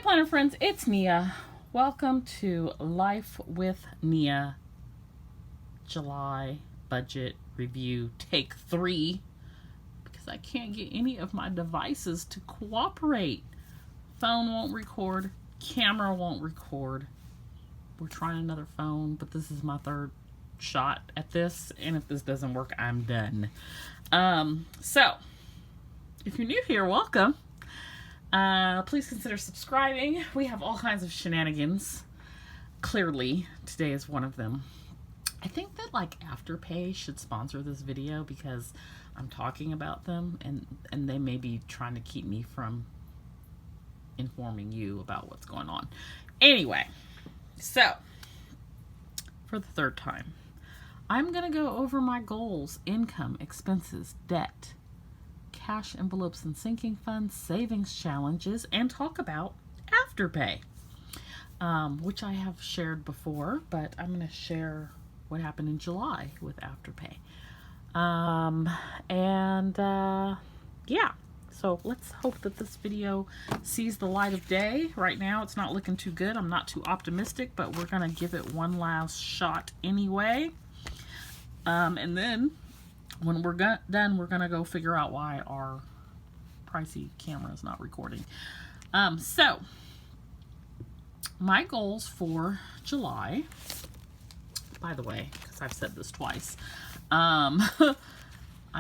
planner friends, it's Nia. Welcome to Life with Nia July Budget Review Take 3, because I can't get any of my devices to cooperate. Phone won't record, camera won't record. We're trying another phone, but this is my third shot at this, and if this doesn't work, I'm done. So if you're new here, welcome. Please consider subscribing. We have all kinds of shenanigans. Clearly, today is one of them. I think that like Afterpay should sponsor this video because I'm talking about them and they may be trying to keep me from informing you about what's going on. Anyway, so for the third time, I'm going to go over my goals, income, expenses, debt, cash envelopes and sinking funds, savings challenges, and talk about Afterpay, which I have shared before, but I'm going to share what happened in July with Afterpay. Yeah, so let's hope that this video sees the light of day. Right now, it's not looking too good. I'm not too optimistic, but we're going to give it one last shot anyway. And then when we're done, we're going to go figure out why our pricey camera is not recording. So, my goals for July, by the way, because I've said this twice, I'm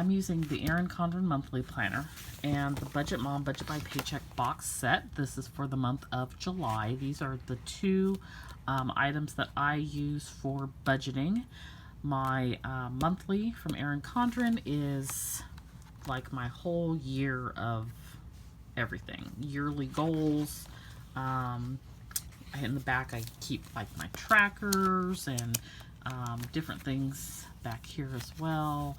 using the Erin Condren Monthly Planner and the Budget Mom Budget by Paycheck box set. This is for the month of July. These are the two items that I use for budgeting. My monthly from Erin Condren is like my whole year of everything. Yearly goals. In the back I keep like my trackers and different things back here as well.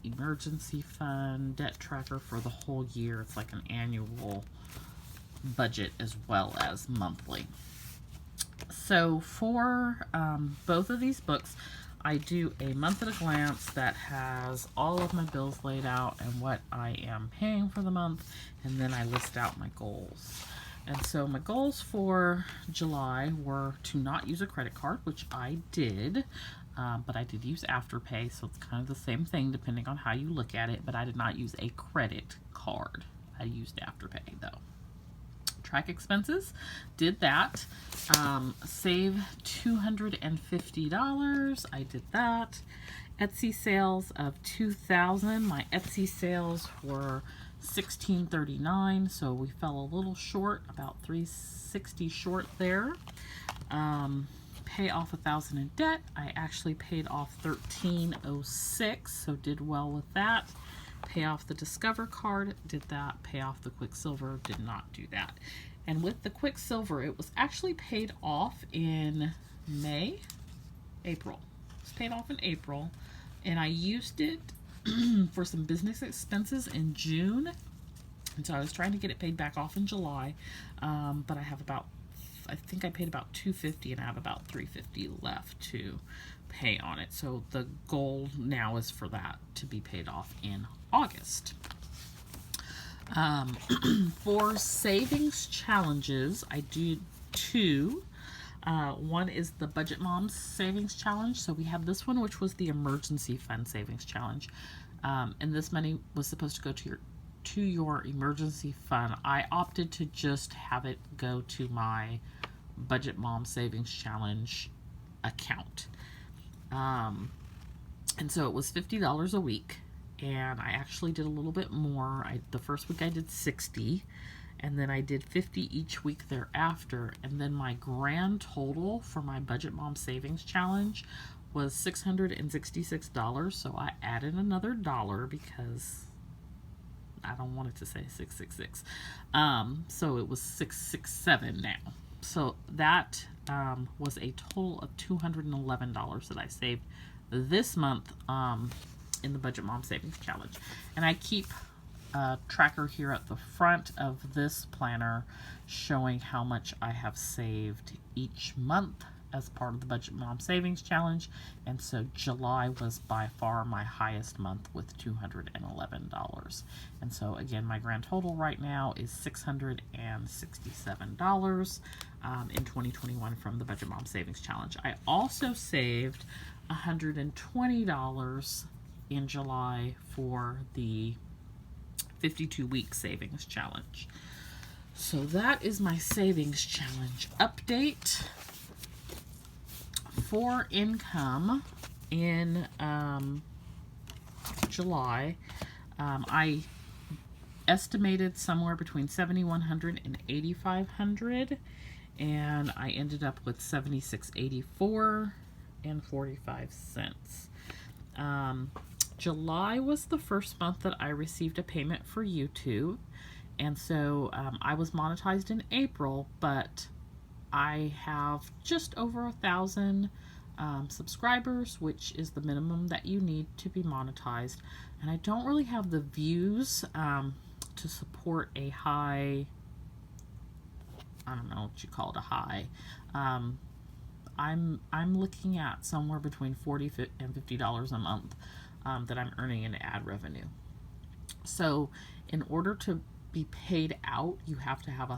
Emergency fund, debt tracker for the whole year. It's like an annual budget as well as monthly. So for both of these books, I do a month at a glance that has all of my bills laid out and what I am paying for the month, and then I list out my goals. And so my goals for July were to not use a credit card, which I did, but I did use Afterpay, so it's kind of the same thing depending on how you look at it, but I did not use a credit card. I used Afterpay though. Track expenses, did that. Save $250, I did that. Etsy sales of $2,000. My Etsy sales were $16.39, so we fell a little short, about $360 short there. Pay off $1,000 in debt. I actually paid off $13.06, so did well with that. Pay off the Discover card, did that. Pay off the Quicksilver, did not do that. And with the Quicksilver, it was actually paid off in April. It was paid off in April, and I used it for some business expenses in June. And so I was trying to get it paid back off in July, but I have about, I think I paid about $250, and I have about $350 left to pay on it. So the goal now is for that to be paid off in August. For savings challenges, I do two. One is the Budget Mom Savings Challenge. So we have this one, which was the Emergency Fund Savings Challenge. And this money was supposed to go to your emergency fund. I opted to just have it go to my Budget Mom Savings Challenge account. And so it was $50 a week. And I actually did a little bit more. The first week I did 60, and then I did 50 each week thereafter. And then my grand total for my Budget Mom Savings Challenge was $666. So I added another dollar because I don't want it to say 666. So it was 667 now. So that was a total of $211 that I saved this month in the Budget Mom Savings Challenge. And I keep a tracker here at the front of this planner showing how much I have saved each month as part of the Budget Mom Savings Challenge, and so July was by far my highest month with $211. And so again, my grand total right now is $667 in 2021 from the Budget Mom Savings Challenge. I also saved $120 in July for the 52-week savings challenge. So that is my savings challenge update. For income in July, I estimated somewhere between $7,100 and $8,500, and I ended up with $7,684 and 45 cents. July was the first month that I received a payment for YouTube, and so I was monetized in April, but I have just over 1,000 subscribers, which is the minimum that you need to be monetized, and I don't really have the views to support a high, I don't know what you call it, a high. I'm looking at somewhere between $40 and $50 a month that I'm earning in ad revenue. So in order to be paid out, you have to have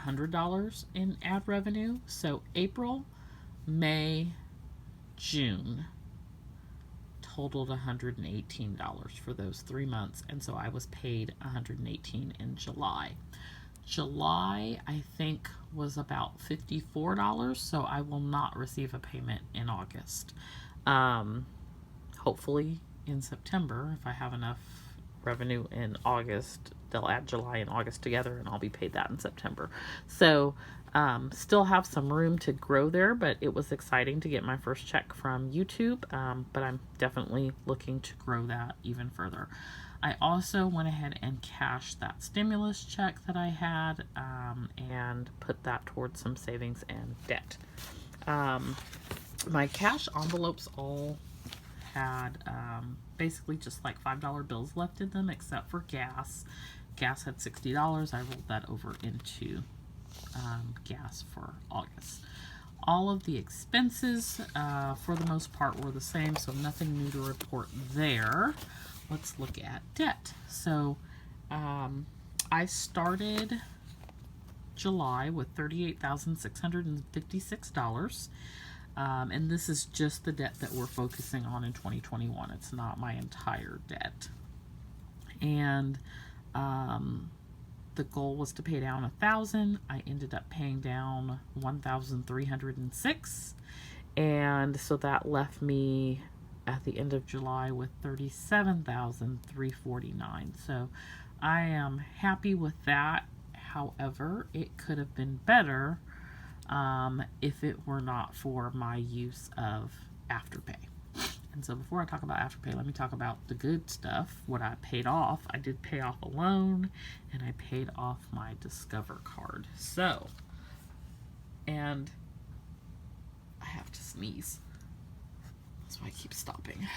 $100 in ad revenue. So April, May, June totaled $118 for those 3 months, and so I was paid $118 in July. July, I think, was about $54, so I will not receive a payment in August. Hopefully in September, if I have enough revenue in August, they'll add July and August together and I'll be paid that in September. So still have some room to grow there, but it was exciting to get my first check from YouTube, but I'm definitely looking to grow that even further. I also went ahead and cashed that stimulus check that I had and put that towards some savings and debt. My cash envelopes all had basically just like $5 bills left in them, except for gas. Gas had $60. I rolled that over into gas for August. All of the expenses for the most part were the same, so nothing new to report there. Let's look at debt. So I started July with $38,656. And this is just the debt that we're focusing on in 2021. It's not my entire debt. And the goal was to pay down $1,000. I ended up paying down $1,306. And so that left me at the end of July with $37,349. So I am happy with that. However, it could have been better if it were not for my use of Afterpay. And so before I talk about Afterpay, let me talk about the good stuff, what I paid off. I did pay off a loan, and I paid off my Discover card. So, and I have to sneeze. That's why I keep stopping.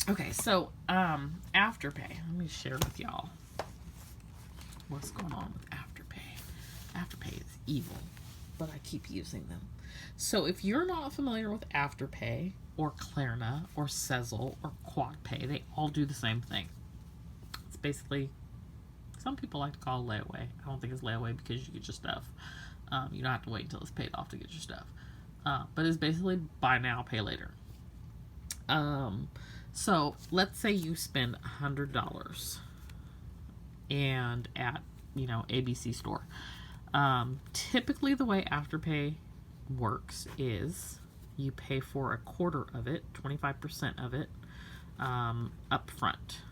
Okay, so Afterpay. Let me share with y'all what's going on with Afterpay. Afterpay is evil, but I keep using them. So if you're not familiar with Afterpay or Klarna or Sezzle or QuadPay, they all do the same thing. It's basically, some people like to call it layaway. I don't think it's layaway because you get your stuff. You don't have to wait until it's paid off to get your stuff. But it's basically buy now, pay later. So let's say you spend $100 and at, ABC store. Typically the way Afterpay works is you pay for a quarter of it, 25% of it, up front.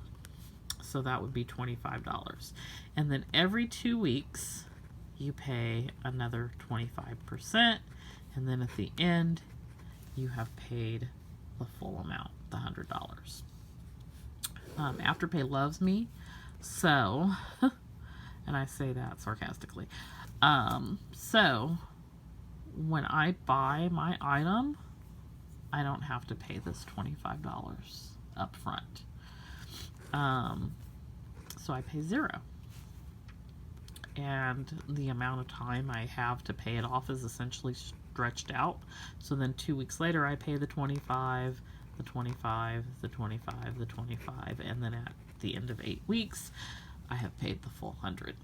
So that would be $25. And then every 2 weeks you pay another 25%, and then at the end you have paid the full amount, the $100. Afterpay loves me, so and I say that sarcastically. So when I buy my item, I don't have to pay this $25 up front. So I pay $0. And the amount of time I have to pay it off is essentially stretched out. So then 2 weeks later, I pay the 25, the 25, the 25, the 25, and then at the end of 8 weeks, I have paid the full 100.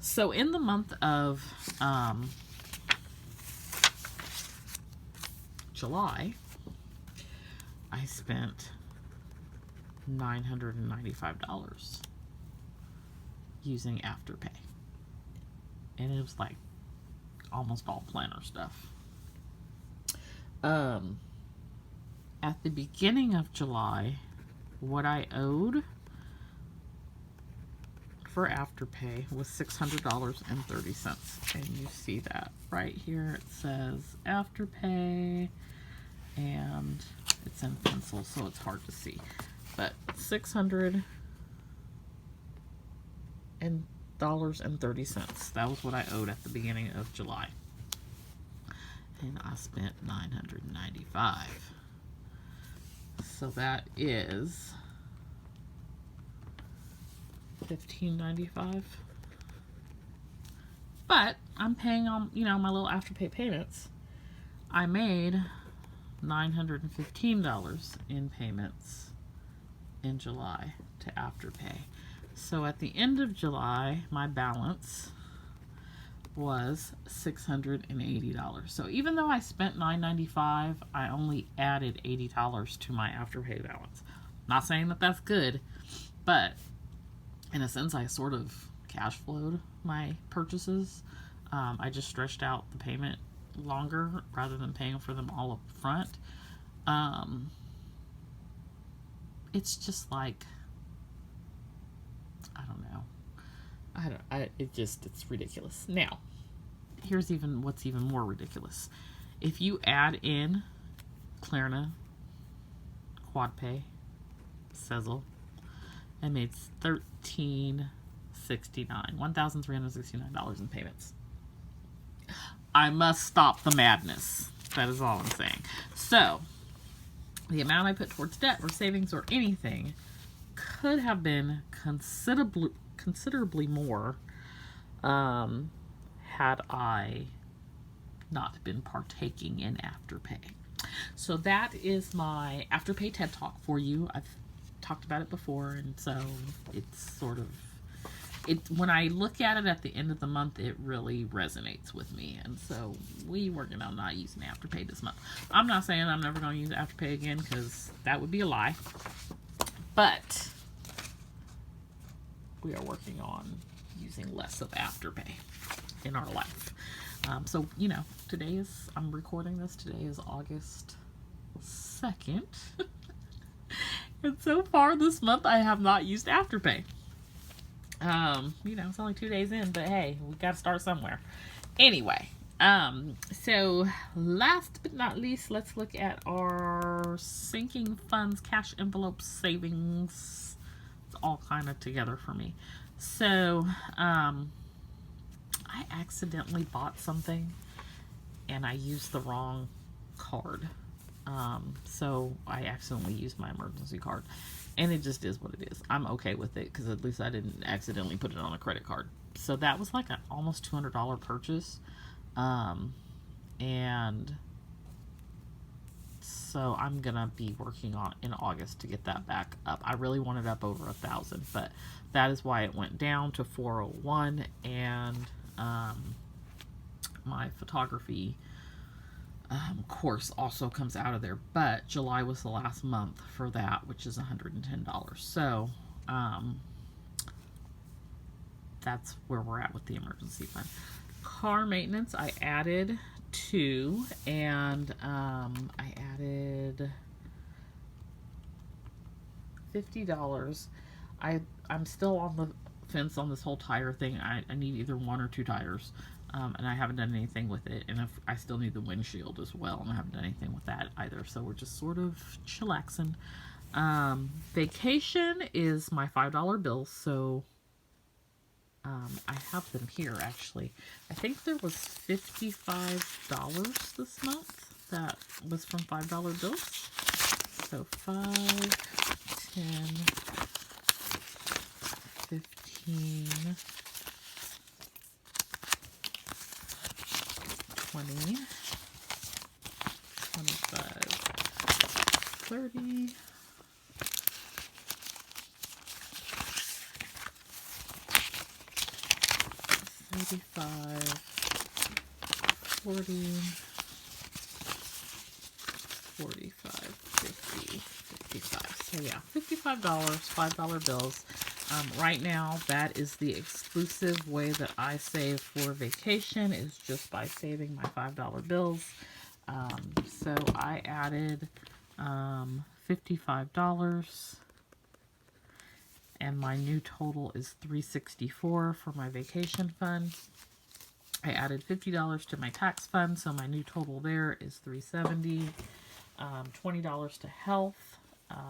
So in the month of July, I spent $995 using Afterpay. And it was like almost all planner stuff. At the beginning of July, what I owed for Afterpay was $600.30. And you see that right here. It says Afterpay, and it's in pencil, so it's hard to see. But $600.30. That was what I owed at the beginning of July. And I spent $995. So that is $15.95. But I'm paying on, you know, my little Afterpay payments. I made $915 in payments in July to Afterpay. So at the end of July, my balance was $680. So even though I spent $995, I only added $80 to my Afterpay balance. Not saying that that's good, but in a sense, I sort of cash flowed my purchases. I just stretched out the payment longer rather than paying for them all up front. It's just like, I don't know. It's ridiculous. Now, here's what's even more ridiculous. If you add in Klarna, QuadPay, Sezzle, I made $1,369 in payments. I must stop the madness. That is all I'm saying. So, the amount I put towards debt or savings or anything could have been considerably more had I not been partaking in Afterpay. So that is my Afterpay TED Talk for you. I've talked about it before, and so it's sort of, when I look at it at the end of the month, it really resonates with me. And so we're working on not using Afterpay this month. I'm not saying I'm never going to use Afterpay again, because that would be a lie. But we are working on using less of Afterpay in our life. So, you know, I'm recording this. Today is August 2nd. And so far this month, I have not used Afterpay. You know, it's only 2 days in, but hey, we got to start somewhere. Anyway, so last but not least, let's look at our sinking funds, cash envelope savings. It's all kind of together for me. So, I accidentally bought something and I used the wrong card. So I accidentally used my emergency card, and it just is what it is. I'm okay with it because at least I didn't accidentally put it on a credit card. So that was like an almost $200 purchase. And so I'm gonna be working on in August to get that back up. I really want it up over 1,000, but that is why it went down to 401. And my photography course also comes out of there, but July was the last month for that, which is $110. So that's where we're at with the emergency fund. Car maintenance, I added 2, and I added $50. I'm still on the fence on this whole tire thing. I need either 1 or 2 tires. And I haven't done anything with it. And I still need the windshield as well, and I haven't done anything with that either. So we're just sort of chillaxing. Vacation is my $5 bills. So I have them here, actually. I think there was $55 this month that was from $5 bills. So 5, 10, 15... 20, 25, 30, 35, 40, 45, 50, 55. So yeah, $55, $5 bills. Right now, that is the exclusive way that I save for vacation, is just by saving my $5 bills. So I added $55, and my new total is $364 for my vacation fund. I added $50 to my tax fund, so my new total there is $370. $20 to health,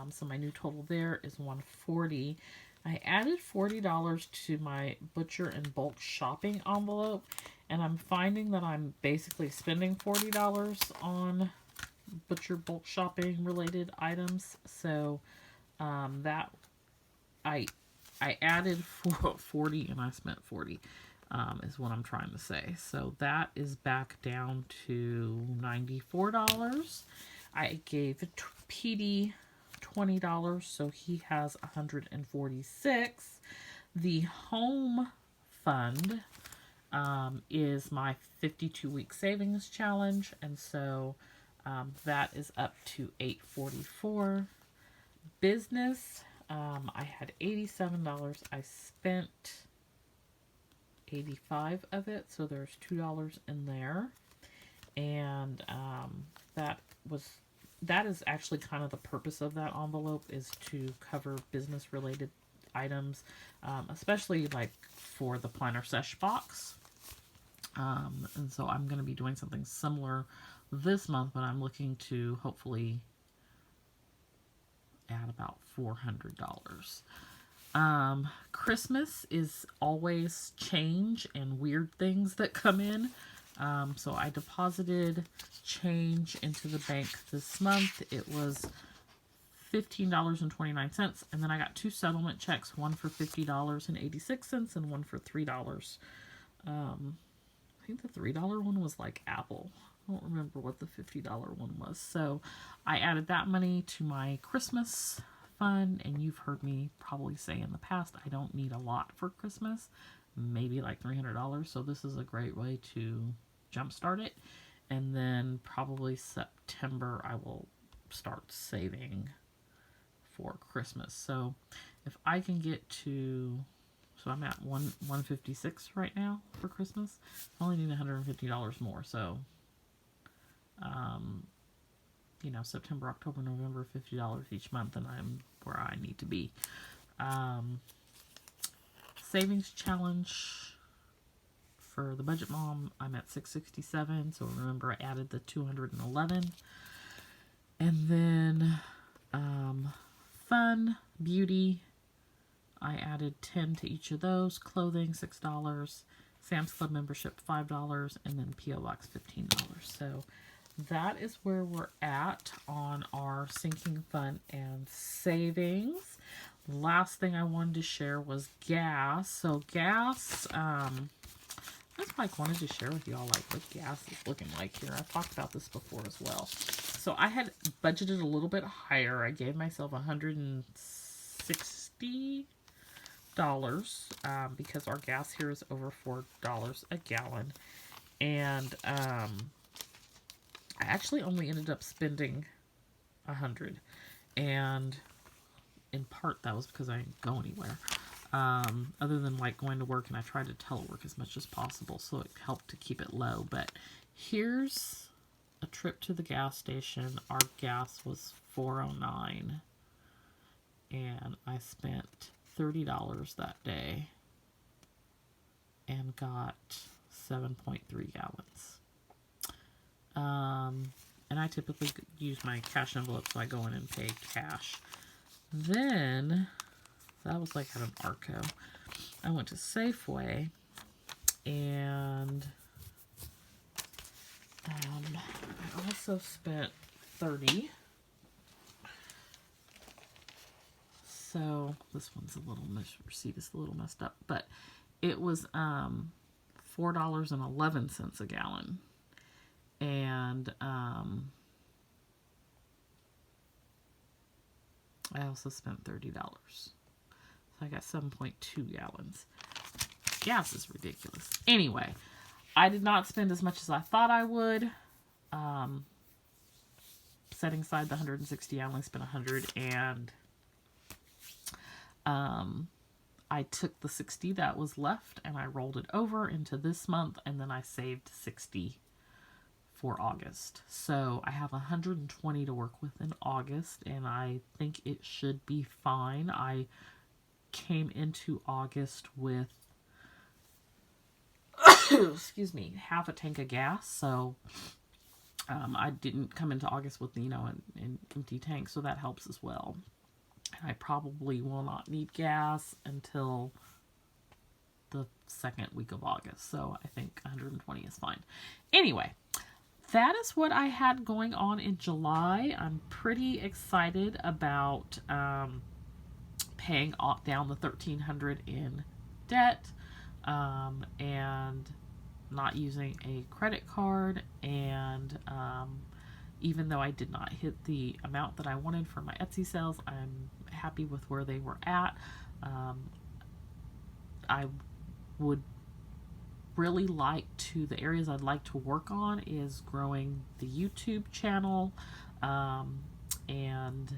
so my new total there is $140. I added $40 to my butcher and bulk shopping envelope, and I'm finding that I'm basically spending $40 on butcher bulk shopping related items. So that I added 40 and I spent 40. Is what I'm trying to say. So that is back down to $94. I gave PD $20, so he has $146. The home fund is my 52-week savings challenge, and so that is up to $844. Business, I had $87. I spent 85 of it, so there's $2 in there, and that is actually kind of the purpose of that envelope, is to cover business related items, especially like for the planner sesh box, and so I'm going to be doing something similar this month, but I'm looking to hopefully add about $400. Christmas is always change and weird things that come in. So I deposited change into the bank this month. It was $15.29, and then I got 2 settlement checks, one for $50.86 and one for $3. I think the $3 one was like Apple. I don't remember what the $50 one was. So I added that money to my Christmas fund, and you've heard me probably say in the past, I don't need a lot for Christmas, maybe like $300. So this is a great way to jumpstart it. And then probably September, I will start saving for Christmas. So if I can get to, so I'm at 156 right now for Christmas. I only need $150 more. So, you know, September, October, November, $50 each month, and I'm where I need to be. Savings challenge for the Budget Mom, I'm at 667. So remember, I added the 211. And then fun, beauty, I added 10 to each of those. Clothing, $6. Sam's Club membership, $5. And then P.O. Box, $15. So that is where we're at on our sinking fund and savings. Last thing I wanted to share was gas. So gas, I just like wanted to share with y'all like what gas is looking like here. I've talked about this before as well. So I had budgeted a little bit higher. I gave myself $160 because our gas here is over $4 a gallon. And I actually only ended up spending $100, and in part that was because I didn't go anywhere, other than like going to work, and I tried to telework as much as possible, so it helped to keep it low. But here's a trip to the gas station. Our gas was $4.09, and I spent $30 that day and got 7.3 gallons. And I typically use my cash envelope, so I go in and pay cash. Then, that was like at an Arco. I went to Safeway, and I also spent $30. So, this one's a little, receipt is a little messed up, but it was $4.11 a gallon. And I also spent $30. So I got 7.2 gallons. Gas is ridiculous. Anyway, I did not spend as much as I thought I would. Setting aside the 160, I only spent 100, and I took the 60 that was left and I rolled it over into this month, and then I saved 60 for August. So I have 120 to work with in August, and I think it should be fine. I came into August with excuse me, half a tank of gas, so I didn't come into August with, an empty tank, so that helps as well. And I probably will not need gas until the second week of August, so I think 120 is fine. Anyway, that is what I had going on in July. I'm pretty excited about paying down the $1,300 in debt, and not using a credit card, and even though I did not hit the amount that I wanted for my Etsy sales, I'm happy with where they were at. I would really like to, the areas I'd like to work on is growing the YouTube channel, and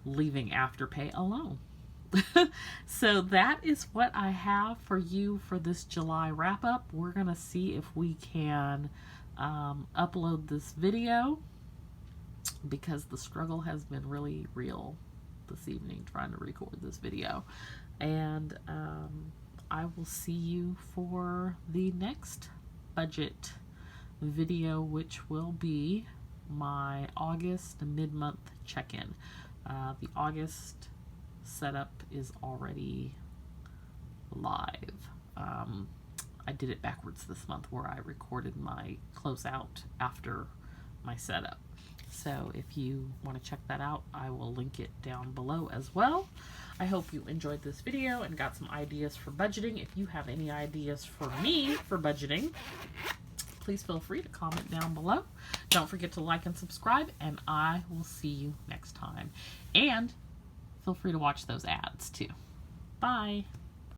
leaving Afterpay alone. So that is what I have for you for this July wrap up. We're gonna see if we can upload this video, because the struggle has been really real this evening trying to record this video. And I will see you for the next budget video, which will be my August mid-month check-in. The August setup is already live. I did it backwards this month, where I recorded my closeout after my setup. So if you want to check that out, I will link it down below as well. I hope you enjoyed this video and got some ideas for budgeting. If you have any ideas for me for budgeting, please feel free to comment down below. Don't forget to like and subscribe, and I will see you next time. And feel free to watch those ads too. Bye.